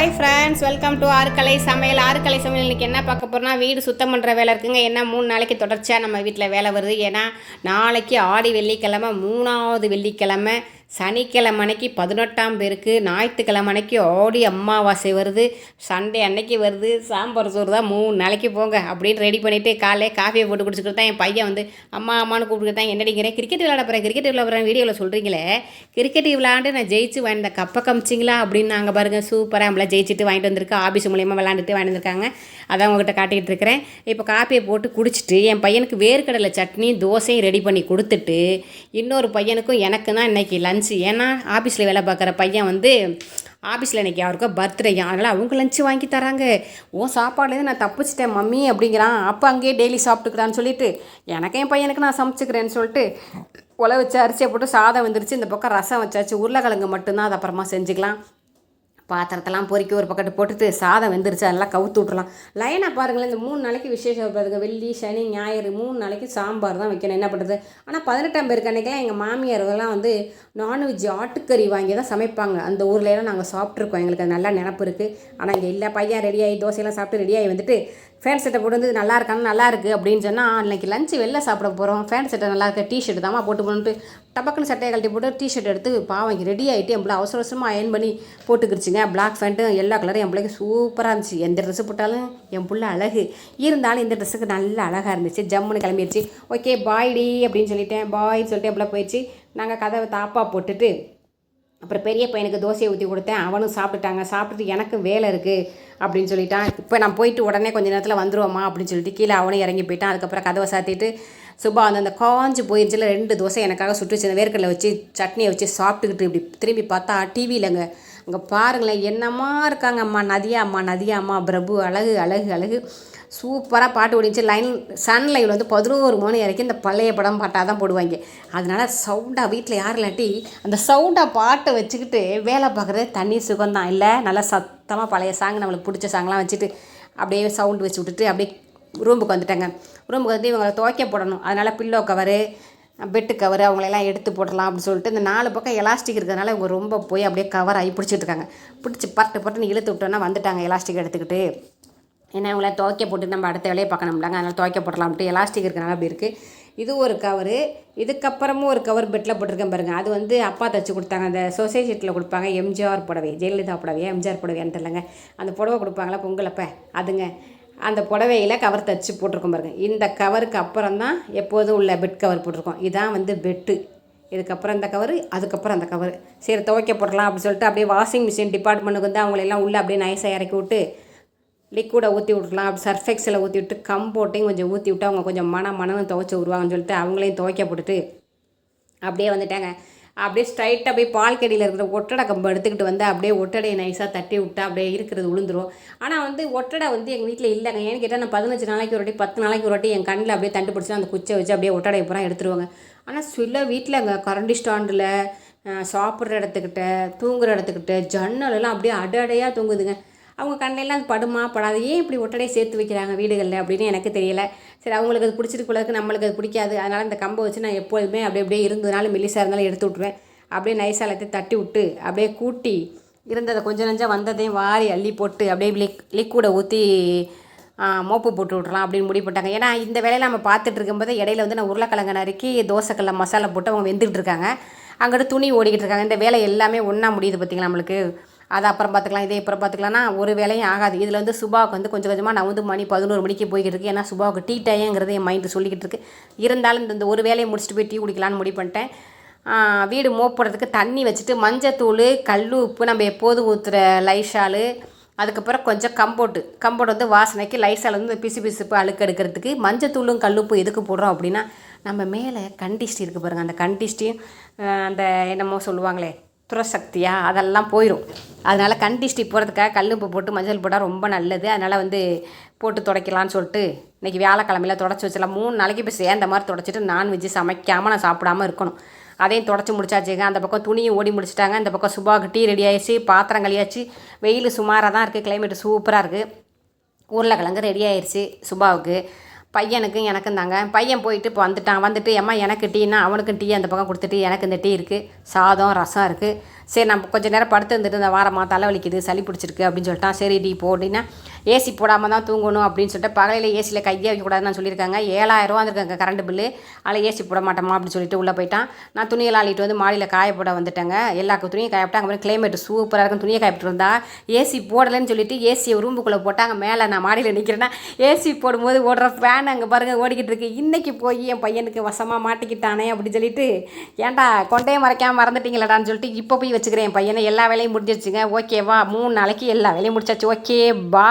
Hi friends, welcome to ஆறுக்கலை சமையல். ஆறுக்கலை சமையல் இன்றைக்கி என்ன பார்க்க போகிறோம்னா, வீடு சுத்தம் பண்ணுற வேலை இருக்குங்க. என்ன 3 நாளைக்கு தொடர்ச்சியாக நம்ம வீட்டில் வேலை வருது. ஏன்னா நாளைக்கு ஆடி வெள்ளிக்கிழமை, 3வது வெள்ளிக்கிழமை, சனிக்கிழமை அன்னைக்கு 18ஆம் பேருக்கு, ஞாயிற்றுக்கிழமை அன்னைக்கு ஆடி அமாவாசை வருது, சண்டே அன்னைக்கு வருது. சாம்பார் சோறு தான் 3 நாளைக்கு போங்க அப்படின்னு ரெடி பண்ணிவிட்டு காலையில் காஃபியை போட்டு குடிச்சிக்கிட்டு தான் என் பையன் வந்து அம்மா அம்மானு கூப்பிட்டு தான் என்னடிங்கிறேன், கிரிக்கெட் விளையாட போகிறேன் வீடியோவில் சொல்கிறீங்களே, கிரிக்கெட் விளையாண்டு நான் ஜெயிச்சு வாங்கின கப்பை கமிச்சிங்களா அப்படின்னு நாங்கள் பாருங்கள். சூப்பராக நம்மள ஜெயிச்சுட்டு வாங்கிட்டு வந்திருக்கு. ஆஃபீஸ் மூலியமாக விளாண்டுட்டு வாங்கிட்டு வந்திருக்காங்க. அதான் உங்கள்கிட்ட காட்டிகிட்டு இருக்கிறேன். இப்போ காப்பியை போட்டு குடிச்சிட்டு என் பையனுக்கு வேர்க்கடலை சட்னி தோசையும் ரெடி பண்ணி கொடுத்துட்டு, இன்னொரு பையனுக்கும் எனக்கு தான் இன்றைக்கி லஞ்ச். ஏன்னா ஆஃபீஸில் வேலை பார்க்குற பையன் வந்து ஆஃபீஸில் இன்றைக்கி யாருக்கோ பர்த்டே, அதனால் அவங்க லஞ்சு வாங்கி தராங்க. சாப்பாடுலேருந்து நான் தப்பிச்சிட்டேன் மம்மி அப்படிங்கிறான். அப்போ அங்கேயே டெய்லி சாப்பிட்டுக்கிறான்னு சொல்லிட்டு எனக்கு என் பையனுக்கு நான் சமைச்சிக்கிறேன்னு சொல்லிட்டு உலை வச்சு அரிசியை போட்டு சாதம் வந்துருச்சு. இந்த பக்கம் ரசம் வச்சாச்சு. உருளைக்கிழங்கு மட்டும்தான், அது அப்புறமா செஞ்சுக்கலாம். பாத்திரத்தெல்லாம் பொறுக்கி ஒரு பக்கத்து போட்டுட்டு சாதம் வெந்துருச்சு, அதெல்லாம் கவுத்து விட்றலாம். லைனாக பாருங்களேன், இந்த 3 நாளைக்கு விசேஷம் பாருங்க. வெள்ளி சனி ஞாயிறு 3 நாளைக்கு சாம்பார் தான் வைக்கணும். என்ன பண்ணுறது? ஆனால் 18ஆம் பேருக்கு அன்றைக்கெல்லாம் எங்கள் மாமியார்கள்லாம் வந்து நான்வெஜ் ஆட்டுக்கறி வாங்கி தான் சமைப்பாங்க. அந்த ஊர்லலாம் நாங்கள் சாப்பிட்ருக்கோம், எங்களுக்கு அது நல்லா நினப்பு இருக்குது. ஆனால் இங்கே இல்லை. பையன் ரெடியாகி தோசையெல்லாம் சாப்பிட்டு ரெடியாகி வந்துட்டு ஃபேன் செட்டை போட்டு வந்து நல்லா இருக்கான்னு நல்லா இருக்குது அப்படின்னு சொன்னால், அன்றைக்கி லஞ்சு வெளில சாப்பிட போகிறோம். ஃபேன் செட்டை நல்லா இருக்க டிஷர்ட் தாம்மா போட்டு போட்டு டபக்குன்னு சட்டையை கழட்டி போட்டு டிஷர்ட் எடுத்து பாவங்க ரெடி ஆகிட்டு என் அவசர அவசரமாக அயன் பண்ணி போட்டுக்கிடுச்சிங்க. பிளாக் ஃபேண்ட்டு எல்லா கலரும் என் பிள்ளைக்கு சூப்பராக இருந்துச்சு. எந்த ட்ரெஸ்ஸு போட்டாலும் என் பிள்ளை அழகு. இருந்தாலும் இந்த ட்ரெஸ்ஸுக்கு நல்லா அழகாக இருந்துச்சு. ஜம்முன்னு கிளம்பிடுச்சு. ஓகே பாய்டி அப்படின்னு சொல்லிட்டேன். பாய்ன்னு சொல்லிட்டு என் பிள்ளை போயிடுச்சு. நாங்கள் கதவை தாப்பாக போட்டுட்டு அப்புறம் பெரிய பையனுக்கு தோசையை ஊற்றி கொடுத்தேன். அவனும் சாப்பிட்டுட்டாங்க. சாப்பிட்டுட்டு எனக்கு வேலை இருக்குது அப்படின்னு சொல்லிட்டான். இப்போ நான் போயிட்டு உடனே கொஞ்சம் நேரத்தில் வந்துடுவோம்மா அப்படின்னு சொல்லிட்டு கீழே அவனும் இறங்கி போயிட்டான். அதுக்கப்புறம் கதவை சாத்திட்டு சுபா வந்து அந்த காஞ்சி போயிருச்சுல 2 தோசை எனக்காக சுட்டு வச்சு வேர்க்கடலை வச்சு சட்னியை வச்சு சாப்பிட்டுக்கிட்டு இப்படி திரும்பி பார்த்தா டிவியிலங்க அங்கே பாருங்களேன் என்னம்மா இருக்காங்க. அம்மா நதியா அம்மா பிரபு அழகு அழகு அழகு சூப்பராக பாட்டு ஓடிச்சு. சன் லைவில் வந்து 11 மணி வரைக்கும் இந்த பழைய படம் பாட்டாக தான் போடுவாங்க. அதனால் சவுண்டாக வீட்டில் யாரும் இல்லாட்டி அந்த சவுண்டாக பாட்டை வச்சுக்கிட்டு வேலை பார்க்குறது தனி சுகம்தான் இல்லை. நல்லா சத்தமாக பழைய சாங் நம்மளுக்கு பிடிச்ச சாங்லாம் வச்சுட்டு அப்படியே சவுண்டு வச்சு விட்டுட்டு அப்படியே ரூமுக்கு வந்துட்டாங்க. ரூமுக்கு வந்து இவங்களை துவைக்க போடணும். அதனால் பில்லோ கவரு, பெட்டு கவர் அவங்களெல்லாம் எடுத்து போடலாம் அப்படின்னு சொல்லிட்டு இந்த 4 பக்கம் எலாஸ்டிக் இருக்கிறதுனால இவங்க ரொம்ப போய் அப்படியே கவர் ஆகி பிடிச்சிட்டு இருக்காங்க. பிடிச்சி பட்டுன்னு இழுத்து விட்டோன்னா வந்துட்டாங்க எலாஸ்டிக் எடுத்துக்கிட்டு. ஏன்னா இவங்கள துவைக்க போட்டு நம்ம அடுத்த வேலையை பார்க்கணும்லாங்க. அதனால் துவைக்க போடலாம்ட்டு எலாஸ்டிக் இருக்கிறனால அப்படி இருக்குது. இது ஒரு கவரு. இதுக்கப்புறமும் ஒரு கவர் பெட்டில் போட்டிருக்கேன் பாருங்கள். அது வந்து அப்பா தைச்சி கொடுத்தாங்க. அந்த சொசைட்டியில் கொடுப்பாங்க. எம்ஜிஆர் புடவை, ஜெயலலிதா புடவையா எம்ஜிஆர் புடவையான்னு தெரியலங்க. அந்த புடவை கொடுப்பாங்களா பொங்கலப்போ, அதுங்க அந்த புடவையில் கவர் தைச்சி போட்டிருக்கோம் பாருங்கள். இந்த கவருக்கு அப்புறம் தான் எப்போதும் உள்ள பெட் கவர் போட்டிருக்கோம். இதான் வந்து பெட்டு. இதுக்கப்புறம் இந்த கவர், அதுக்கப்புறம் அந்த கவர். சரி துவைக்க போடலாம் அப்படின்னு சொல்லிட்டு அப்படியே வாஷிங் மிஷின் டிபார்ட்மெண்ட்டுக்கு வந்து அவங்களெல்லாம் உள்ளே அப்படியே நைஸாக இறக்கி விட்டு லிக்விடை ஊற்றி விட்ருலாம். அப்படி சர்ஃபெக்ஸில் ஊற்றி விட்டு கம்போட்டையும் கொஞ்சம் ஊற்றி விட்டு அவங்க கொஞ்சம் மனம்னு துவைச்சி விடுவாங்கன்னு சொல்லிட்டு அவங்களையும் துவைக்க போட்டுட்டு அப்படியே வந்துட்டாங்க. அப்படியே ஸ்ட்ரைட்டாக போய் பால்கடியில் இருக்கிற ஒட்டடை கம்பு எடுத்துக்கிட்டு வந்து அப்படியே ஒட்டடையை நைஸாக தட்டி விட்டா அப்படியே இருக்கிறது விழுந்துடும். ஆனால் வந்து ஒட்டடை வந்து எங்கள் வீட்டில் இல்லைங்க. ஏன்னு கேட்டால் நான் 15 நாளைக்கு ஒரு வாட்டி 10 நாளைக்கு ஒரு வாட்டி என் கண்ணில் அப்படியே தண்டு பிடிச்சி அந்த குச்சை வச்சு அப்படியே ஒட்டடையை பூரா எடுத்துருவாங்க. ஆனால் சில வீட்டில் அங்கே கரண்டி ஸ்டாண்டில், சாப்பிட்ற இடத்துக்கிட்ட, தூங்குற இடத்துக்கிட்ட, ஜன்னலெல்லாம் அப்படியே அடையாக தூங்குதுங்க. அவங்க கண்ணையெல்லாம் அது படுமா படாது, ஏன் இப்படி ஒட்டடையை சேர்த்து வைக்கிறாங்க வீடுகளில் அப்படின்னு எனக்கு தெரியலை. சரி அவங்களுக்கு அது பிடிச்சிருக்குள்ளதுக்கு நம்மளுக்கு அது பிடிக்காது. அதனால் இந்த கம்பை வச்சு நான் எப்போதுமே அப்படியே இருந்ததுனால மெல்லிசாக இருந்தாலும் எடுத்து விட்ருவேன். அப்படியே நைஸாக எல்லாத்தையும் தட்டி விட்டு அப்படியே கூட்டி இருந்ததை கொஞ்சம் நஞ்சம் வந்ததையும் வாரி அள்ளி போட்டு அப்படியே லிக்விடை ஊற்றி மோப்பு போட்டு விட்றலாம் அப்படின்னு முடிவு போட்டாங்க. ஏன்னா இந்த வேலையில் நம்ம பார்த்துட்டு இருக்கும்போது இடையில வந்து நான் உருளைக்கிழங்கு நறுக்கி தோசைக்கல்ல மசாலா போட்டு அவங்க வெந்துக்கிட்டு இருக்காங்க. அங்கிட்ட துணி ஓடிக்கிட்டு இருக்காங்க. இந்த வேலை எல்லாமே ஒன்றா முடியுது பார்த்திங்களா நம்மளுக்கு. அதை அப்புறம் பார்த்துக்கலாம், இதே அப்புறம் பார்த்துக்கலாம்னா ஒரு வேலையும் ஆகாது. இதில் வந்து சுபாவுக்கு வந்து கொஞ்சம் கொஞ்சமாக நான் வந்து மணி 11 மணிக்கு போய்கிட்டு இருக்கு. ஏன்னா சுபாவுக்கு டீ டைங்கிறது என் மைண்டு சொல்லிக்கிட்டு இருக்குது. இருந்தாலும் இந்த ஒரு வேலையை முடிச்சுட்டு போய் டீ குடிக்கலான்னு முடிவு பண்ணிட்டேன். வீடு மோப்படுறதுக்கு தண்ணி வச்சுட்டு மஞ்சத்தூள், கல் உப்பு, நம்ம எப்போதும் ஊற்றுற லைசால், அதுக்கப்புறம் கொஞ்சம் கம்போட்டு வந்து வாசனைக்கு, லைசால் வந்து பிசு பிசுப்பு அழுக்கு எடுக்கிறதுக்கு. மஞ்சத்தூளும் கல்லுப்பு எதுக்கு போடுறோம் அப்படின்னா நம்ம மேலே கண்டிஷ்டி இருக்குது பாருங்கள். அந்த கண்டிஷ்டியும் அந்த என்னமோ சொல்லுவாங்களே துரசக்தியா அதெல்லாம் போயிடும். அதனால் கண்டிஷ்டி போகிறதுக்காக கல்லுப்பு போட்டு மஞ்சள் போட்டால் ரொம்ப நல்லது. அதனால் வந்து போட்டு துடைக்கலான்னு சொல்லிட்டு இன்றைக்கி வியாழக்கிழமையில் தொடச்சி வச்சிடலாம். 3 நாளைக்கு இப்போ சேர்ந்த மாதிரி தொடச்சிட்டு நான்வெஜ்ஜு சமைக்காமல் நான் சாப்பிடாமல் இருக்கணும். அதையும் தொடச்சி முடிச்சாச்சுங்க. அந்த பக்கம் துணியும் ஓடி முடிச்சிட்டாங்க. இந்த பக்கம் சுபாவுக்கு டீ ரெடி ஆகிடுச்சு, பாத்திரம் கழியாச்சு. வெயில் சுமாராக தான் இருக்குது, கிளைமேட்டு சூப்பராக இருக்குது. உருளைக்கிழங்கு ரெடி ஆயிடுச்சு சுபாவுக்கு. பையனுக்கும் எனக்கும் தாங்க. பையன் போயிட்டு இப்போ வந்துட்டு ஏம்மா எனக்கு டீன்னா அவனுக்கும் டீ அந்த பக்கம் கொடுத்துட்டு எனக்கு இந்த டீ இருக்குது, சாதம் ரசம் இருக்குது. சரி நம்ம கொஞ்சம் நேரம் படுத்து இருந்துட்டு இந்த வாரமா தலைவலிக்குது சளி பிடிச்சிருக்கு அப்படின்னு சொல்லிட்டான். சரி டீ போ அப்படின்னா ஏசி போடாமல் தான் தூங்கணும் அப்படின்னு சொல்லிட்டு பகலையில் ஏசியில் கையே வைக்கக்கூடாதுன்னு சொல்லியிருக்காங்க. 7000 வந்துருக்காங்க கரண்ட் பில்லு. அதில் ஏசி போட மாட்டோமா அப்படின்னு சொல்லிட்டு உள்ளே போயிட்டான். நான் துணியெல்லாம் அள்ளிட்டு வந்து மாடியில் காயப்போட வந்துட்டேங்க. எல்லா துணியும் காயப்பட்டாங்க. அப்புறம் கிளைமேட் சூப்பராக இருக்கும். துணியை காயப்பட்டு இருந்தா ஏசி போடலைன்னு சொல்லிட்டு ஏசியை ரூமுக்குள்ளே போட்டாங்க. மேலே நான் மாடியில் நிற்கிறேன்னா ஏசி போடும்போது ஓடுற ஃபேன் அங்கே பாருங்கள் ஓடிக்கிட்டு இருக்கு. இன்றைக்கி போய் என் பையனுக்கு வசமாக மாட்டிக்கிட்டானே அப்படின்னு சொல்லிட்டு ஏன்டா கொண்டையை மறைக்காமல் மறந்துட்டீங்களடான்னு சொல்லிட்டு இப்போ போய் வச்சுக்கிறேன் என் பையனை. எல்லா வேலையும் முடிஞ்சிருச்சுங்க. ஓகேவா 3 நாளைக்கு எல்லா வேலையும் முடிச்சாச்சு. ஓகே பா.